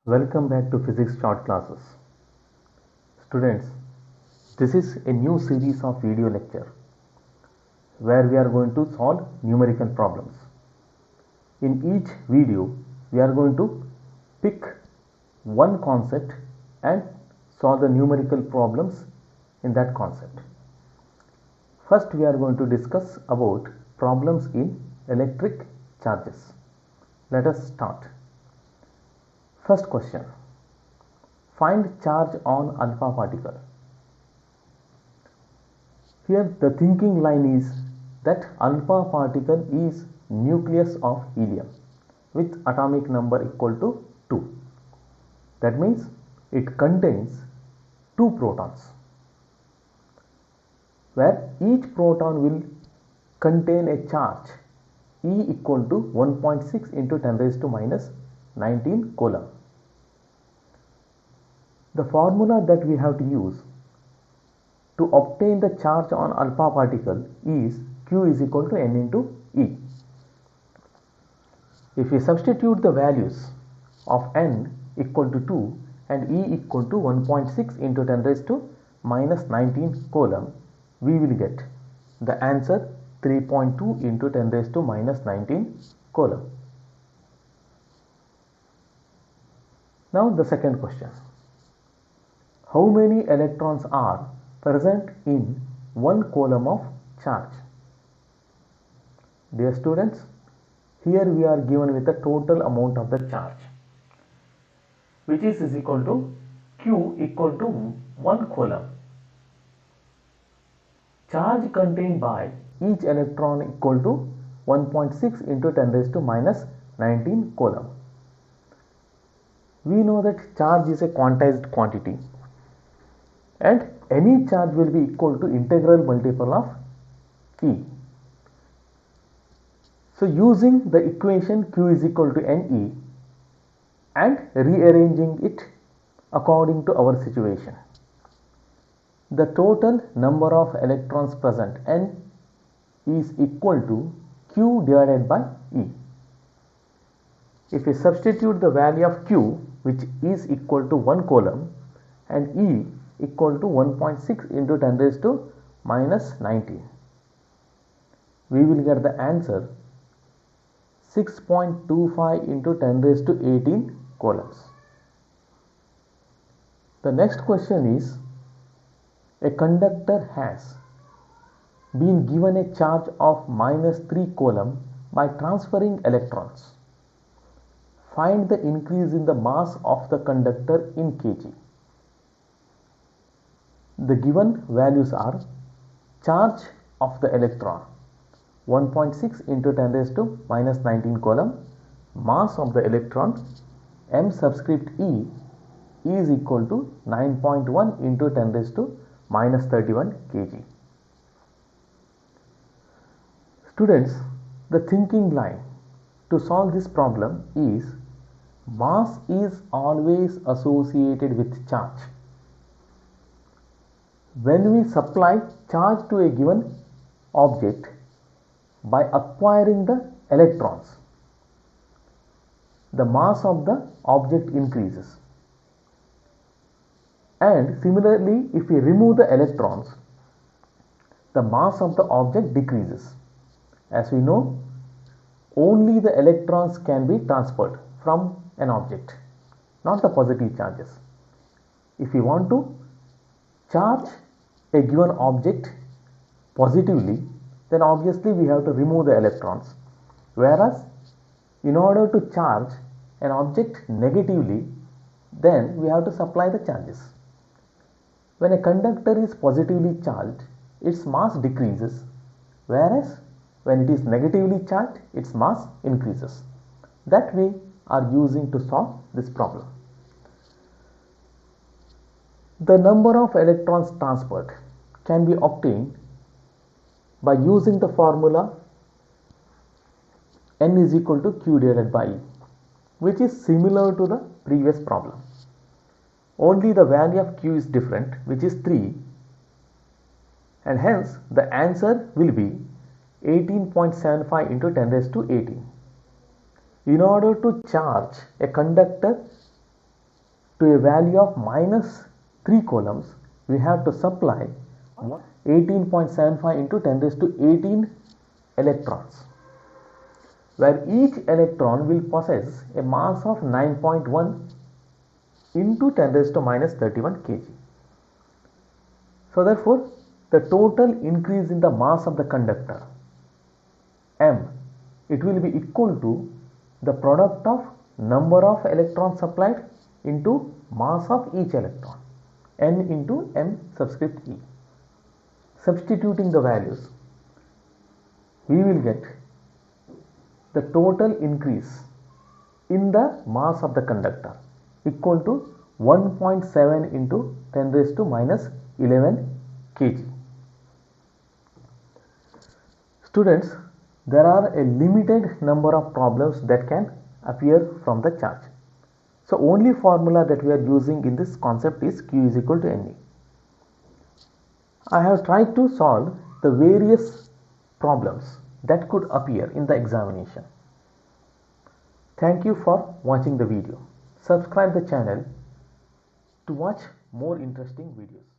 Welcome back to Physics Short Classes. Students, this is a new series of video lecture where we are going to solve numerical problems. In each video, we are going to pick one concept and solve the numerical problems in that concept. First, we are going to discuss about problems in electric charges. Let us start. First question. Find charge on alpha particle. Here the thinking line is that alpha particle is nucleus of helium with atomic number equal to 2. That means it contains 2 protons, where each proton will contain a charge E equal to 1.6 into 10 raised to minus 19 coulomb. The formula that we have to use to obtain the charge on alpha particle is Q is equal to N into E. If we substitute the values of N equal to 2 and E equal to 1.6 into 10 raised to minus 19 coulomb, we will get the answer 3.2 into 10 raised to minus 19 coulomb. Now the second question. How many electrons are present in 1 coulomb of charge? Dear students, here we are given with the total amount of the charge, which is equal to Q equal to 1 coulomb. Charge contained by each electron equal to 1.6 into 10 raised to minus 19 coulomb. We know that charge is a quantized quantity, and any charge will be equal to integral multiple of E. So using the equation Q is equal to NE and rearranging it according to our situation, the total number of electrons present N is equal to Q divided by E. If we substitute the value of Q, which is equal to 1 coulomb, and E equal to 1.6 into 10 raised to minus 19, we will get the answer 6.25 into 10 raised to 18 coulombs. The next question is, a conductor has been given a charge of minus 3 coulomb by transferring electrons. Find the increase in the mass of the conductor in kg. The given values are charge of the electron 1.6 into 10 raised to minus 19 coulomb, mass of the electron m subscript E is equal to 9.1 into 10 raised to minus 31 kg. Students, the thinking line to solve this problem is mass is always associated with charge. When we supply charge to a given object by acquiring the electrons, the mass of the object increases. And similarly, if we remove the electrons, the mass of the object decreases. As we know, only the electrons can be transferred from an object, not the positive charges. If we want to charge a given object positively, then obviously we have to remove the electrons, whereas in order to charge an object negatively, then we have to supply the charges. When a conductor is positively charged, its mass decreases, whereas when it is negatively charged, its mass increases. That we are using to solve this problem. The number of electrons transferred can be obtained by using the formula N is equal to Q divided by E, which is similar to the previous problem. Only the value of Q is different, which is 3, and hence the answer will be 18.75 into 10 raised to 18. In order to charge a conductor to a value of minus 3 coulombs, we have to supply 18.75 into 10 raised to 18 electrons, where each electron will possess a mass of 9.1 into 10 raised to minus 31 kg. So therefore, the total increase in the mass of the conductor m, it will be equal to the product of number of electrons supplied into mass of each electron, n into m subscript e. Substituting the values, we will get the total increase in the mass of the conductor equal to 1.7 into 10 raised to minus 11 kg. Students, there are a limited number of problems that can appear from the charge. So only formula that we are using in this concept is Q is equal to Ne. I have tried to solve the various problems that could appear in the examination. Thank you for watching the video. Subscribe the channel to watch more interesting videos.